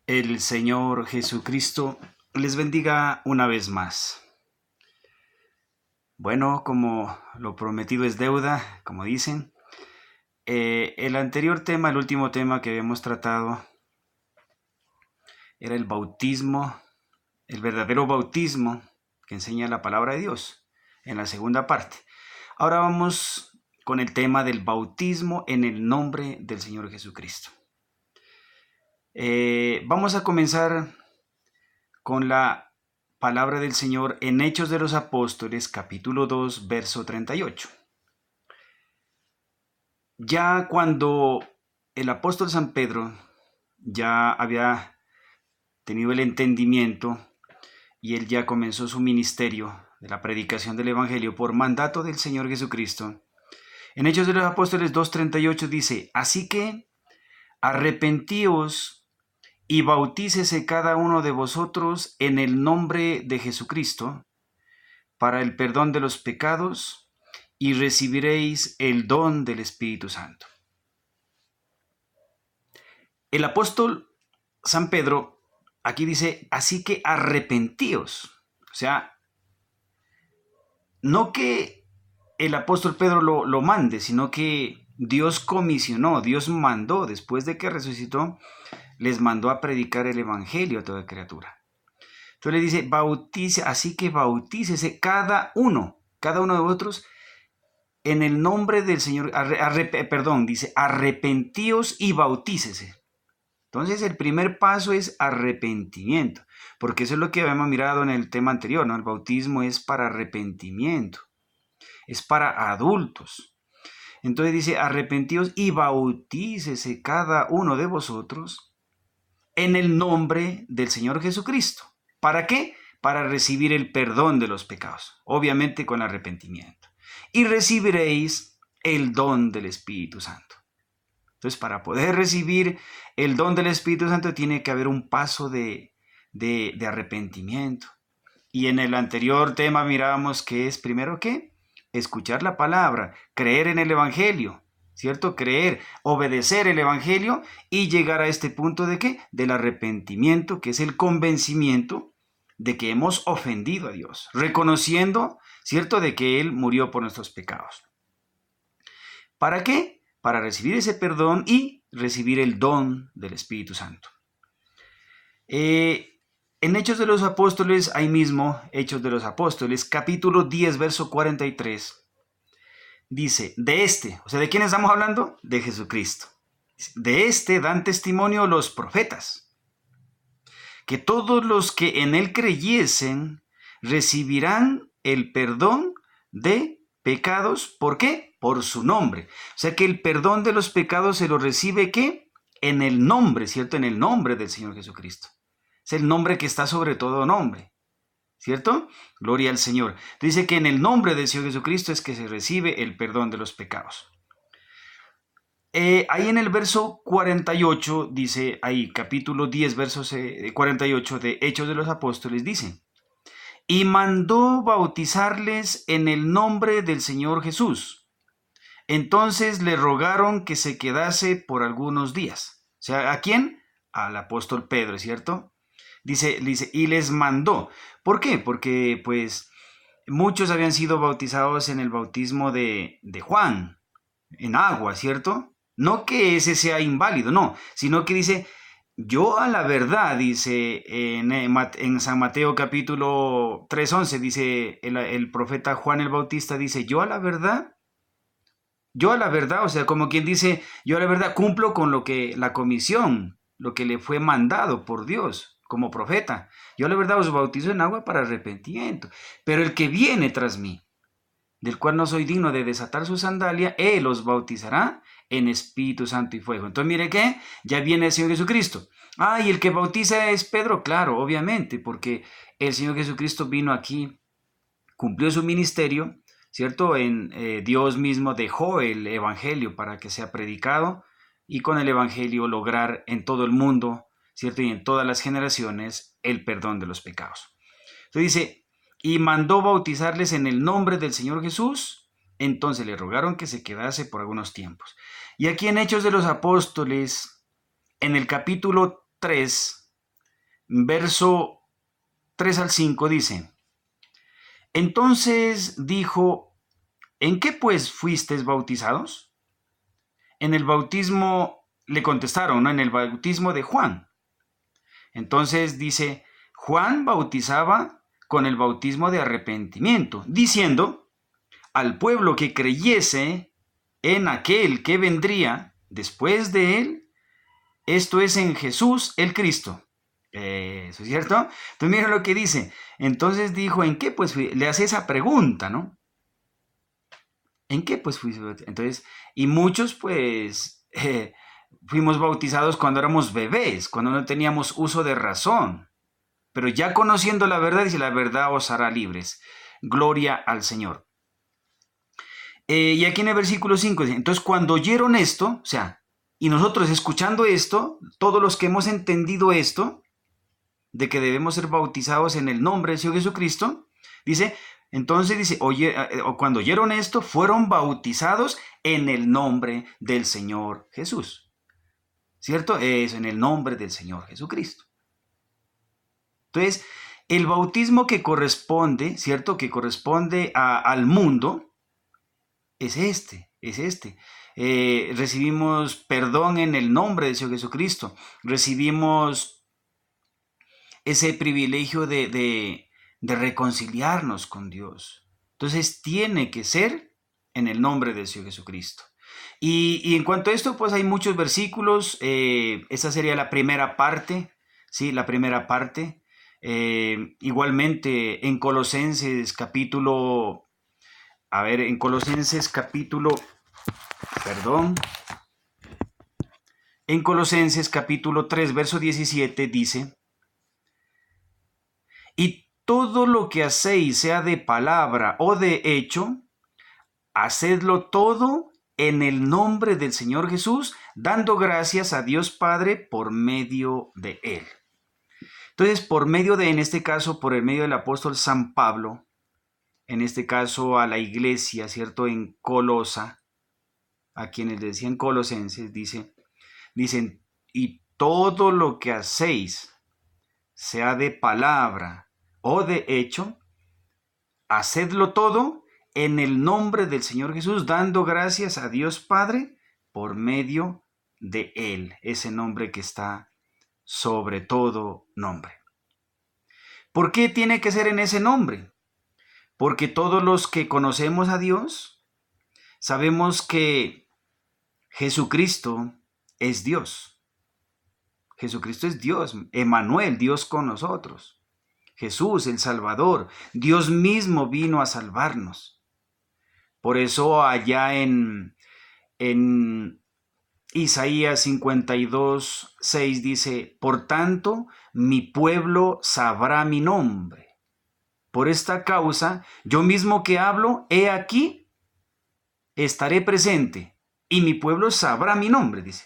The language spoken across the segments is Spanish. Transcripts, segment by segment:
El Señor Jesucristo les bendiga una vez más. Bueno, como lo prometido es deuda, como dicen, el anterior tema, el último tema que habíamos tratado, era el bautismo, el verdadero bautismo que enseña la palabra de Dios, en la segunda parte. Ahora vamos con el tema del bautismo en el nombre del Señor Jesucristo. Vamos a comenzar con la palabra del Señor en Hechos de los Apóstoles, capítulo 2, verso 38. Ya cuando el apóstol San Pedro ya había tenido el entendimiento y él ya comenzó su ministerio de la predicación del Evangelio por mandato del Señor Jesucristo, en Hechos de los Apóstoles 2:38 dice: así que arrepentíos y bautícese cada uno de vosotros en el nombre de Jesucristo para el perdón de los pecados, y recibiréis el don del Espíritu Santo. El apóstol San Pedro aquí dice: así que arrepentíos. O sea, no que el apóstol Pedro lo mande, sino que Dios comisionó, Dios mandó, después de que resucitó, les mandó a predicar el Evangelio a toda criatura. Entonces le dice: bautice, así que bautícese cada uno de vosotros en el nombre del Señor. Dice: arrepentíos y bautícese. Entonces el primer paso es arrepentimiento, porque eso es lo que habíamos mirado en el tema anterior, ¿no? El bautismo es para arrepentimiento, es para adultos. Entonces dice: arrepentíos y bautícese cada uno de vosotros en el nombre del Señor Jesucristo. ¿Para qué? Para recibir el perdón de los pecados, obviamente con arrepentimiento. Y recibiréis el don del Espíritu Santo. Entonces, para poder recibir el don del Espíritu Santo tiene que haber un paso de arrepentimiento. Y en el anterior tema mirábamos que es primero ¿qué? Escuchar la palabra, creer en el Evangelio, ¿cierto? Creer, obedecer el Evangelio y llegar a este punto de ¿qué? Del arrepentimiento, que es el convencimiento de que hemos ofendido a Dios, reconociendo, ¿cierto?, de que Él murió por nuestros pecados. ¿Para qué? Para recibir ese perdón y recibir el don del Espíritu Santo. En Hechos de los Apóstoles, ahí mismo, Hechos de los Apóstoles, capítulo 10, verso 43, dice: o sea, ¿de quién estamos hablando? De Jesucristo. De este dan testimonio los profetas, que todos los que en él creyesen recibirán el perdón de pecados. ¿Por qué? Por su nombre. O sea que el perdón de los pecados se lo recibe ¿qué? En el nombre, ¿cierto? En el nombre del Señor Jesucristo. Es el nombre que está sobre todo nombre, ¿cierto? Gloria al Señor. Dice que en el nombre del Señor Jesucristo es que se recibe el perdón de los pecados. Ahí en el verso 48, dice ahí, capítulo 10, verso 48 de Hechos de los Apóstoles, dice: y mandó bautizarles en el nombre del Señor Jesús. Entonces le rogaron que se quedase por algunos días. O sea, ¿a quién? Al apóstol Pedro, ¿cierto? Dice, y les mandó. ¿Por qué? Porque pues muchos habían sido bautizados en el bautismo de Juan, en agua, ¿cierto? No que ese sea inválido, no, sino que dice: yo a la verdad, dice en San Mateo capítulo 3:11, dice el profeta Juan el Bautista, dice: yo a la verdad, o sea, como quien dice, yo a la verdad cumplo con lo que la comisión, lo que le fue mandado por Dios como profeta. Yo a la verdad os bautizo en agua para arrepentimiento, pero el que viene tras mí, del cual no soy digno de desatar su sandalia, Él os bautizará en Espíritu Santo y fuego. Entonces mire que ya viene el Señor Jesucristo. Ah, y el que bautiza es Pedro, claro, obviamente, porque el Señor Jesucristo vino aquí, cumplió su ministerio, ¿cierto? Dios mismo dejó el Evangelio para que sea predicado y con el Evangelio lograr en todo el mundo, ¿cierto? Y en todas las generaciones el perdón de los pecados. Entonces dice: y mandó bautizarles en el nombre del Señor Jesús. Entonces le rogaron que se quedase por algunos tiempos. Y aquí en Hechos de los Apóstoles, en el capítulo 3, verso 3 al 5 dice, entonces dijo, ¿en qué pues fuisteis bautizados? En el bautismo, le contestaron, ¿no? En el bautismo de Juan. Entonces dice, Juan bautizaba con el bautismo de arrepentimiento, diciendo al pueblo que creyese en aquel que vendría después de él, esto es en Jesús el Cristo. ¿Eso es cierto? Entonces mira lo que dice. Entonces dijo, ¿en qué pues fui? Le hace esa pregunta, ¿no? ¿En qué pues fui? Entonces, y muchos pues fuimos bautizados cuando éramos bebés, cuando no teníamos uso de razón. Pero ya conociendo la verdad, dice, la verdad os hará libres. Gloria al Señor. Y aquí en el versículo 5 dice, entonces cuando oyeron esto, o sea, y nosotros escuchando esto, todos los que hemos entendido esto, de que debemos ser bautizados en el nombre del Señor Jesucristo, dice, entonces dice, cuando oyeron esto, fueron bautizados en el nombre del Señor Jesús. ¿Cierto? Eso, en el nombre del Señor Jesucristo. Entonces, el bautismo que corresponde, ¿cierto? Que corresponde al mundo, es este. Recibimos perdón en el nombre del Señor Jesucristo. Recibimos ese privilegio de reconciliarnos con Dios. Entonces, tiene que ser en el nombre del Señor Jesucristo. Y en cuanto a esto, pues hay muchos versículos. Esa sería la primera parte, ¿sí? La primera parte. Igualmente en Colosenses capítulo, en Colosenses capítulo 3, verso 17 dice, y todo lo que hacéis, sea de palabra o de hecho, hacedlo todo en el nombre del Señor Jesús, dando gracias a Dios Padre por medio de Él. Entonces, en este caso, por el medio del apóstol San Pablo, en este caso a la iglesia, ¿cierto? En Colosa, a quienes decían colosenses, dicen, y todo lo que hacéis, sea de palabra o de hecho, hacedlo todo en el nombre del Señor Jesús, dando gracias a Dios Padre por medio de Él, ese nombre que está sobre todo nombre. ¿Por qué tiene que ser en ese nombre? Porque todos los que conocemos a Dios sabemos que Jesucristo es Dios. Jesucristo es Dios, Emmanuel, Dios con nosotros. Jesús, el Salvador, Dios mismo vino a salvarnos. Por eso allá en Isaías 52, 6 dice, por tanto, mi pueblo sabrá mi nombre. Por esta causa, yo mismo que hablo, he aquí, estaré presente, y mi pueblo sabrá mi nombre, dice,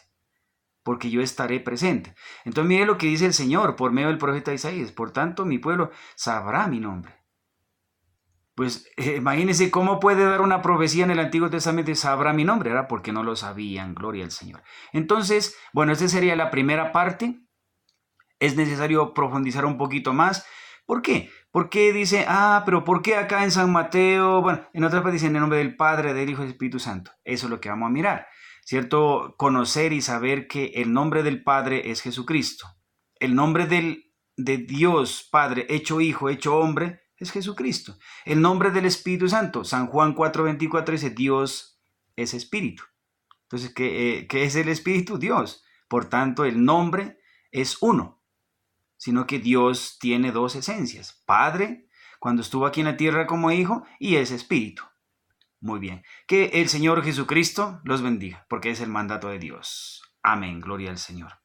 porque yo estaré presente. Entonces mire lo que dice el Señor por medio del profeta Isaías, por tanto, mi pueblo sabrá mi nombre. Pues imagínense cómo puede dar una profecía en el Antiguo Testamento, sabrá mi nombre, era porque no lo sabían, gloria al Señor. Entonces, bueno, esta sería la primera parte. Es necesario profundizar un poquito más. ¿Por qué? Porque dice, pero ¿por qué acá en San Mateo? Bueno, en otras partes dice en el nombre del Padre, del Hijo y del Espíritu Santo. Eso es lo que vamos a mirar, ¿cierto? Conocer y saber que el nombre del Padre es Jesucristo. El nombre de Dios Padre, hecho Hijo, hecho hombre, es Jesucristo. El nombre del Espíritu Santo, San Juan 4:24 dice, Dios es Espíritu. Entonces, ¿qué es el Espíritu? Dios. Por tanto, el nombre es uno, sino que Dios tiene dos esencias. Padre, cuando estuvo aquí en la tierra como Hijo, y es Espíritu. Muy bien. Que el Señor Jesucristo los bendiga, porque es el mandato de Dios. Amén. Gloria al Señor.